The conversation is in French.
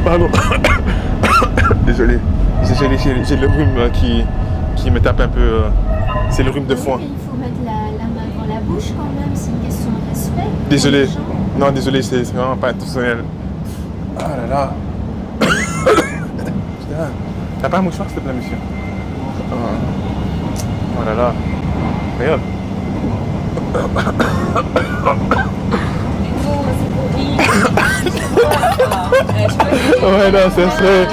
Pardon. Désolé. J'ai le rhume qui me tape un peu. C'est le rhume de foin. Il faut mettre la main dans la bouche quand même, c'est une question de respect. Désolé. Non, désolé, c'est vraiment pas intentionnel. Ah là là. Putain. T'as pas un mouchoir, s'il te plaît, monsieur? Oh là là. Regarde. Ouais, non, c'est vrai.